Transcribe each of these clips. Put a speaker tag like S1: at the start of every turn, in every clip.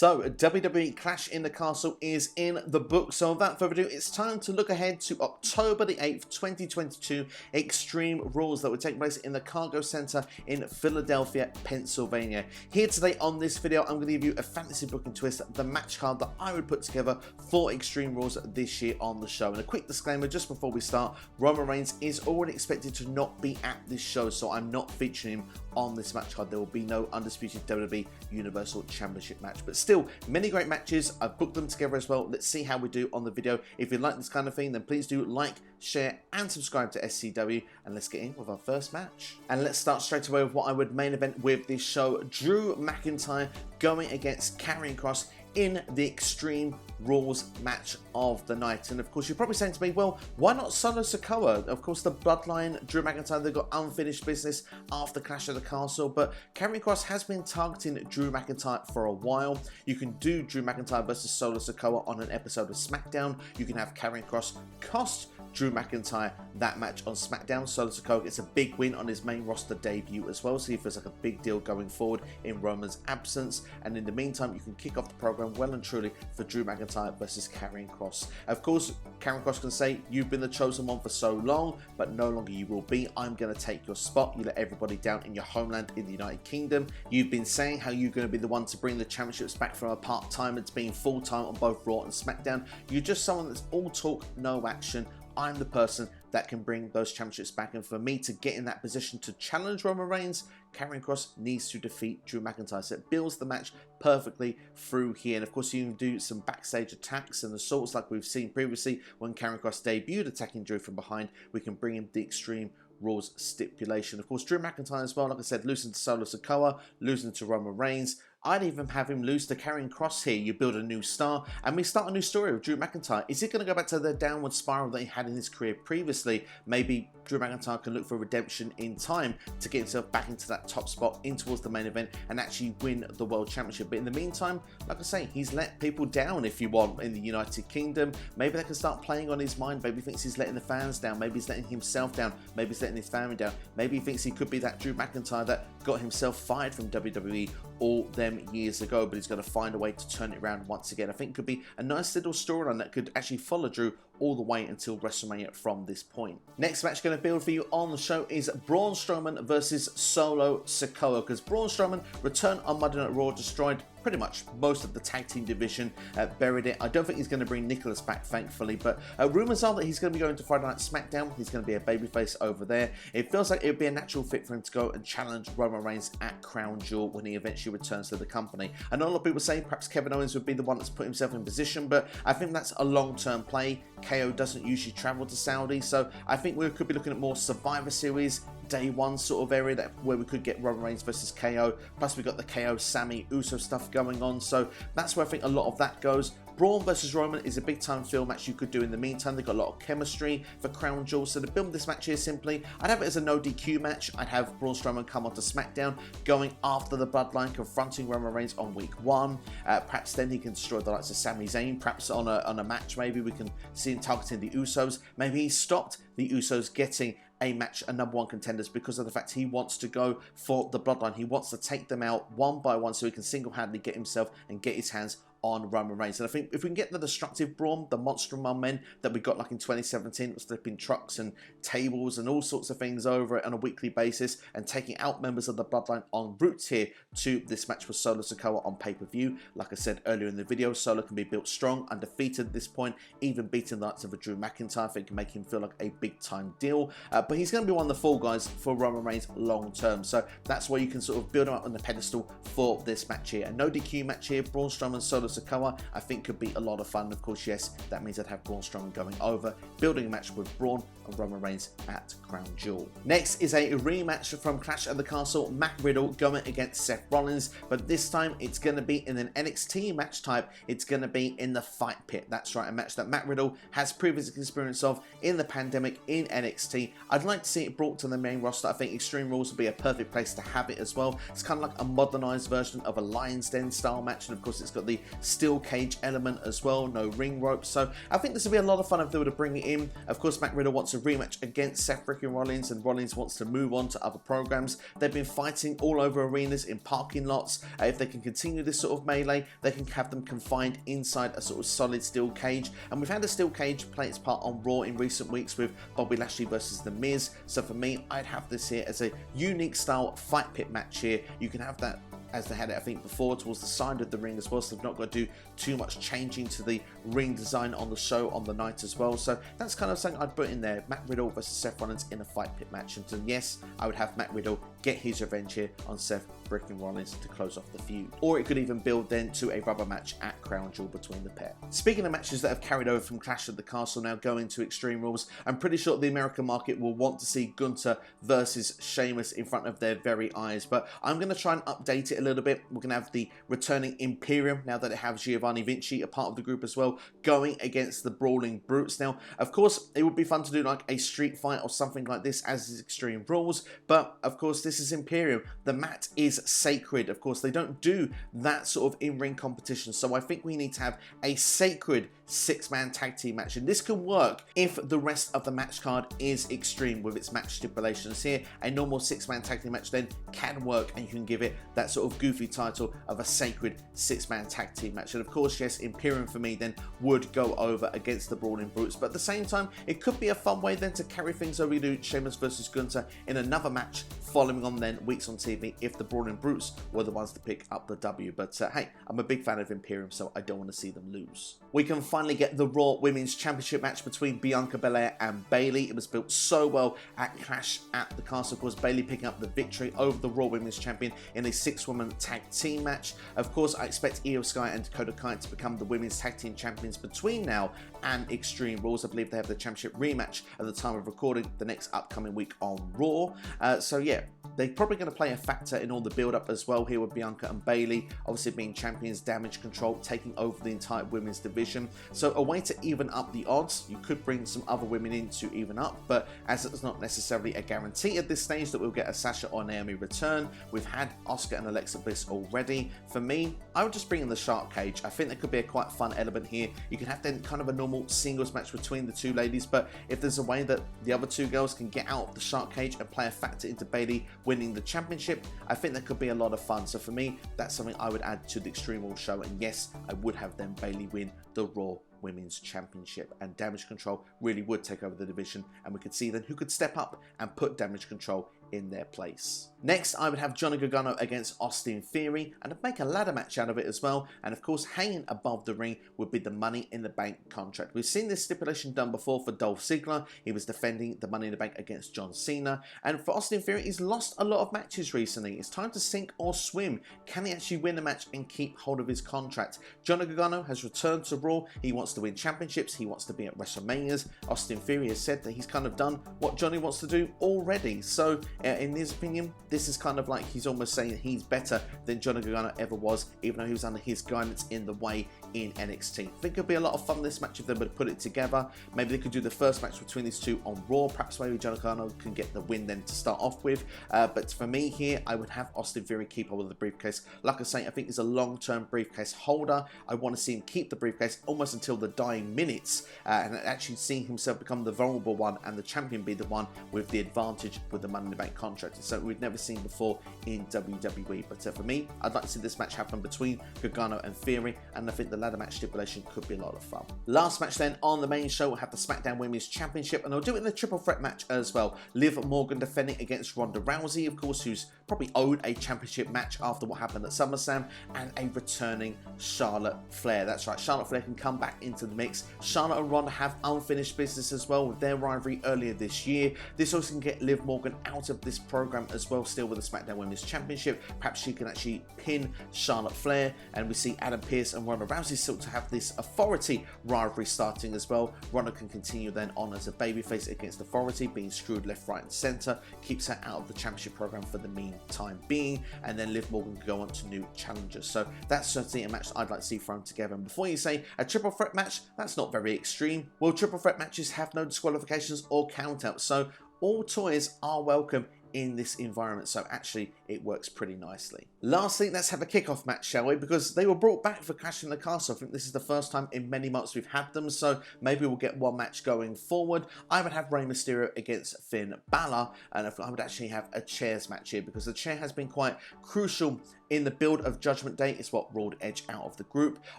S1: So, WWE Clash in the Castle is in the book. So, without further ado, it's time to look ahead to October the 8th, 2022, Extreme Rules that will take place in the Cargo Center in Philadelphia, Pennsylvania. Here today on this video, I'm going to give you a fantasy booking twist, the match card that I would put together for Extreme Rules this year on the show. And a quick disclaimer just before we start, Roman Reigns is already expected to not be at this show, so I'm not featuring him on this match card. There will be no undisputed WWE Universal Championship match, but still many great matches. I've booked them together as well. Let's see how we do on the video. If you like this kind of thing, then please do like, share and subscribe to SCW, and let's get in with our first match. And let's start straight away with what I would main event with this show. Drew McIntyre going against Karrion Kross in the Extreme Rules match of the night. And of course you're probably saying to me, well, why not Solo SIKOA? Of course the Bloodline, Drew McIntyre, they've got unfinished business after Clash of the Castle, but Karrion Kross has been targeting Drew McIntyre for a while. You can do Drew McIntyre versus Solo SIKOA on an episode of SmackDown. You can have Karrion Kross cost Drew McIntyre that match on SmackDown. Solo SIKOA gets a big win on his main roster debut as well, so he feels like a big deal going forward in Roman's absence. And in the meantime, you can kick off the program well and truly for Drew McIntyre versus Karrion Kross. Of course, Karrion Kross can say, you've been the chosen one for so long, but no longer you will be. I'm going to take your spot. You let everybody down in your homeland in the United Kingdom. You've been saying how you're going to be the one to bring the championships back from a part-time and being full-time on both Raw and SmackDown. You're just someone that's all talk, no action. I'm the person that can bring those championships back, and for me to get in that position to challenge Roman Reigns, Karrion Kross needs to defeat Drew McIntyre. So it builds the match perfectly through here. And of course you can do some backstage attacks and assaults like we've seen previously when Karrion Kross debuted attacking Drew from behind. We can bring in the Extreme Rules stipulation. Of course, Drew McIntyre as well, like I said, losing to Solo SIKOA, losing to Roman Reigns. I'd even have him lose to Karrion Kross here. You build a new star, and we start a new story with Drew McIntyre. Is it going to go back to the downward spiral that he had in his career previously? Maybe Drew McIntyre can look for redemption in time to get himself back into that top spot, in towards the main event, and actually win the World Championship. But in the meantime, like I say, he's let people down, if you want, in the United Kingdom. Maybe they can start playing on his mind. Maybe he thinks he's letting the fans down. Maybe he's letting himself down. Maybe he's letting his family down. Maybe he thinks he could be that Drew McIntyre that got himself fired from WWE all them years ago, but he's going to find a way to turn it around once again. I think it could be a nice little storyline that could actually follow Drew all the way until WrestleMania from this point. Next match going to build for you on the show is Braun Strowman versus Solo SIKOA, because Braun Strowman returned on Monday Night Raw, destroyed pretty much most of the tag team division, buried it. I don't think he's going to bring Nicholas back, thankfully, but rumours are that he's going to be going to Friday Night SmackDown. He's going to be a babyface over there. It feels like it would be a natural fit for him to go and challenge Roman Reigns at Crown Jewel when he eventually returns to the company. I know a lot of people say perhaps Kevin Owens would be the one that's put himself in position, but I think that's a long-term play. KO doesn't usually travel to Saudi, so I think we could be looking at more Survivor Series day one sort of area where we could get Roman Reigns versus KO. Plus we got the KO Sammy Uso stuff going on, so that's where I think a lot of that goes. Braun versus Roman is a big time film match you could do in the meantime. They've got a lot of chemistry for Crown Jewel, so to build this match here simply, I'd have it as a no DQ match. I'd have Braun Strowman come onto SmackDown, going after the Bloodline, confronting Roman Reigns on week 1. Perhaps then he can destroy the likes of Sami Zayn. Perhaps on a match, maybe we can see him targeting the Usos. Maybe he stopped the Usos getting a match, a #1 contenders, because of the fact he wants to go for the Bloodline. He wants to take them out one by one so he can single-handedly get himself and get his hands on Roman Reigns. And I think if we can get the destructive Braun, the Monster Among Men that we got like in 2017, flipping trucks and tables and all sorts of things over it on a weekly basis and taking out members of the Bloodline en route here to this match with Solo SIKOA on pay-per-view. Like I said earlier in the video, Solo can be built strong, undefeated at this point, even beating the likes of a Drew McIntyre. I think can make him feel like a big-time deal. But he's going to be one of the fall guys for Roman Reigns long-term. So that's where you can sort of build him up on the pedestal for this match here. A no DQ match here, Braun Strowman, Solo SIKOA, I think could be a lot of fun. Of course, yes, that means I'd have Braun Strowman going over, building a match with Braun and Roman Reigns at Crown Jewel. Next is a rematch from Clash at the Castle, Matt Riddle going against Seth Rollins, but this time it's going to be in an NXT match type. It's going to be in the Fight Pit. That's right, a match that Matt Riddle has previous experience of in the pandemic in NXT. I'd like to see it brought to the main roster. I think Extreme Rules would be a perfect place to have it as well. It's kind of like a modernized version of a Lion's Den style match, and of course it's got the steel cage element as well, no ring ropes. So I think this will be a lot of fun if they were to bring it in. Of course, Matt Riddle wants to a rematch against Seth freaking Rollins, and Rollins wants to move on to other programs. They've been fighting all over arenas, in parking lots. If they can continue this sort of melee, they can have them confined inside a sort of solid steel cage. And we've had a steel cage play its part on Raw in recent weeks with Bobby Lashley versus The Miz. So for me, I'd have this here as a unique style fight pit match here. You can have that as they had it, I think, before, towards the side of the ring as well, so they've not got to do too much changing to the ring design on the show on the night as well. So that's kind of something I'd put in there. Matt Riddle versus Seth Rollins in a fight pit match. And so yes, I would have Matt Riddle get his revenge here on Seth freaking Rollins to close off the feud. Or it could even build then to a rubber match at Crown Jewel between the pair. Speaking of matches that have carried over from Clash at the Castle now going to Extreme Rules, I'm pretty sure the American market will want to see Gunther versus Sheamus in front of their very eyes. But I'm going to try and update it a little bit. We're going to have the returning Imperium, now that it has Giovanni Vinci, a part of the group as well, going against the Brawling Brutes. Now, of course, it would be fun to do like a street fight or something like this as is Extreme Rules, but of course, this is Imperium. The mat is sacred. Of course, they don't do that sort of in-ring competition, so I think we need to have a sacred six-man tag team match, and this can work if the rest of the match card is extreme with its match stipulations. Here, a normal six-man tag team match then can work, and you can give it that sort of goofy title of a sacred six-man tag team match. And of course, yes, Imperium for me then would go over against the Brawling Brutes, but at the same time, it could be a fun way then to carry things over to Sheamus versus Gunther in another match following on then weeks on TV if the Brawling Brutes were the ones to pick up the W. But hey, I'm a big fan of Imperium, so I don't want to see them lose. We can finally get the Raw Women's Championship match between Bianca Belair and Bayley. It was built so well at Clash at the Castle. Of course, Bayley picking up the victory over the Raw Women's Champion in a six-woman tag team match. Of course, I expect Io Sky and Dakota Kai to become the Women's Tag Team Champions between now and Extreme Rules. I believe they have the championship rematch at the time of recording the next upcoming week on Raw. So yeah, they're probably going to play a factor in all the build-up as well here with Bianca and Bayley, obviously being champions, Damage Control taking over the entire women's division. So a way to even up the odds, you could bring some other women in to even up, but as it's not necessarily a guarantee at this stage that we'll get a Sasha or Naomi return, we've had Asuka and Alexa Bliss already. For me, I would just bring in the Shark Cage. I think there could be a quite fun element here. You can have then kind of a normal singles match between the two ladies, but if there's a way that the other two girls can get out of the Shark Cage and play a factor into Bayley winning the championship, I think that could be a lot of fun. So for me, that's something I would add to the Extreme Rules show, and yes, I would have them Bayley win the Raw Women's Championship, and Damage Control really would take over the division, and we could see then who could step up and put Damage Control in their place. Next, I would have Johnny Gargano against Austin Theory, and I'd make a ladder match out of it as well. And of course, hanging above the ring would be the Money in the Bank contract. We've seen this stipulation done before for Dolph Ziggler. He was defending the Money in the Bank against John Cena. And for Austin Theory, he's lost a lot of matches recently. It's time to sink or swim. Can he actually win a match and keep hold of his contract? Johnny Gargano has returned to Raw. He wants to win championships. He wants to be at WrestleManias. Austin Theory has said that he's kind of done what Johnny wants to do already. So in his opinion, this is kind of like he's almost saying he's better than Johnny Gargano ever was, even though he was under his guidance in the way in NXT. I think it'd be a lot of fun this match if they would put it together. Maybe they could do the first match between these two on Raw. Perhaps maybe Johnny Gargano can get the win then to start off with. But for me here, I would have Austin Theory keep hold of the briefcase. Like I say, I think he's a long-term briefcase holder. I want to see him keep the briefcase almost until the dying minutes, and actually seeing himself become the vulnerable one and the champion be the one with the advantage with the Money in the Bank contract. It's something we've never seen before in WWE. But for me, I'd like to see this match happen between Gargano and Theory, and I think the ladder match stipulation could be a lot of fun. Last match then on the main show, we'll have the SmackDown Women's Championship, and I'll do it in the triple threat match as well. Liv Morgan defending against Ronda Rousey, of course, who's probably owed a championship match after what happened at SummerSlam, and a returning Charlotte Flair. That's right, Charlotte Flair can come back into the mix. Charlotte and Ronda have unfinished business as well with their rivalry earlier this year. This also can get Liv Morgan out of this program as well, still with the SmackDown Women's Championship. Perhaps she can actually pin Charlotte Flair, and we see Adam Pearce and Ronda Rousey still to have this Authority rivalry starting as well. Ronda can continue then on as a babyface against Authority, being screwed left, right and center, keeps her out of the championship program for the meantime being, and then Liv Morgan can go on to new challengers. So that's certainly a match that I'd like to see thrown together. And before you say a triple threat match, that's not very extreme. Well, triple threat matches have no disqualifications or countouts, so all toys are welcome in this environment, so actually it works pretty nicely. Lastly, let's have a kickoff match, shall we? Because they were brought back for Clash in the Castle. I think this is the first time in many months we've had them, so maybe we'll get one match going forward. I would have Rey Mysterio against Finn Balor, and I would actually have a chairs match here because the chair has been quite crucial in the build of Judgment Day. It's what ruled Edge out of the group.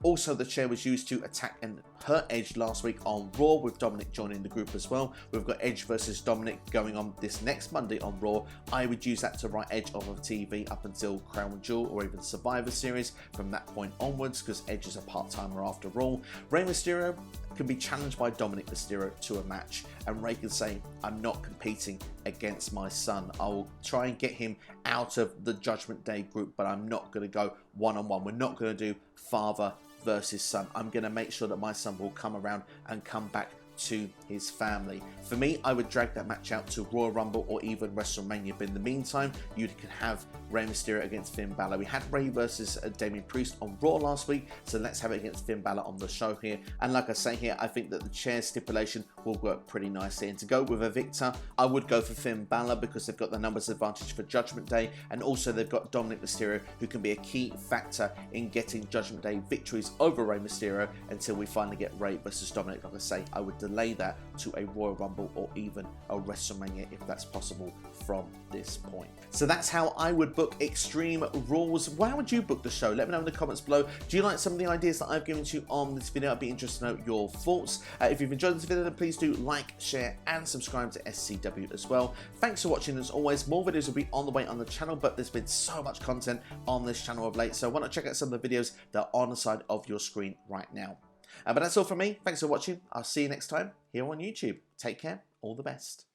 S1: Also, the chair was used to attack and hurt Edge last week on Raw, with Dominic joining the group as well. We've got Edge versus Dominic going on this next Monday on Raw. I would use that to write Edge off of TV up until Crown Jewel or even Survivor Series from that point onwards, because Edge is a part-timer after all. Rey Mysterio can be challenged by Dominic Mysterio to a match, and Rey can say, I'm not competing against my son. I will try and get him out of the Judgment Day group, but I'm not going to go one-on-one. We're not going to do father versus son. I'm going to make sure that my son will come around and come back to his family. For me, I would drag that match out to Royal Rumble or even WrestleMania, but in the meantime, you can have Rey Mysterio against Finn Balor. We had Rey versus Damian Priest on Raw last week, so let's have it against Finn Balor on the show here. And like I say here, I think that the chair stipulation will work pretty nicely. And to go with a victor, I would go for Finn Balor because they've got the numbers advantage for Judgment Day, and also they've got Dominic Mysterio, who can be a key factor in getting Judgment Day victories over Rey Mysterio until we finally get Rey versus Dominic. Like I say, I would delay that to a Royal Rumble or even a WrestleMania if that's possible from this point. So that's how I would book Extreme Rules. How would you book the show? Let me know in the comments below. Do you like some of the ideas that I've given to you on this video? I'd be interested to know your thoughts. If you've enjoyed this video, then please do like, share, and subscribe to SCW as well. Thanks for watching. As always, more videos will be on the way on the channel, but there's been so much content on this channel of late, so why not check out some of the videos that are on the side of your screen right now. But that's all from me. Thanks for watching. I'll see you next time here on YouTube. Take care. All the best.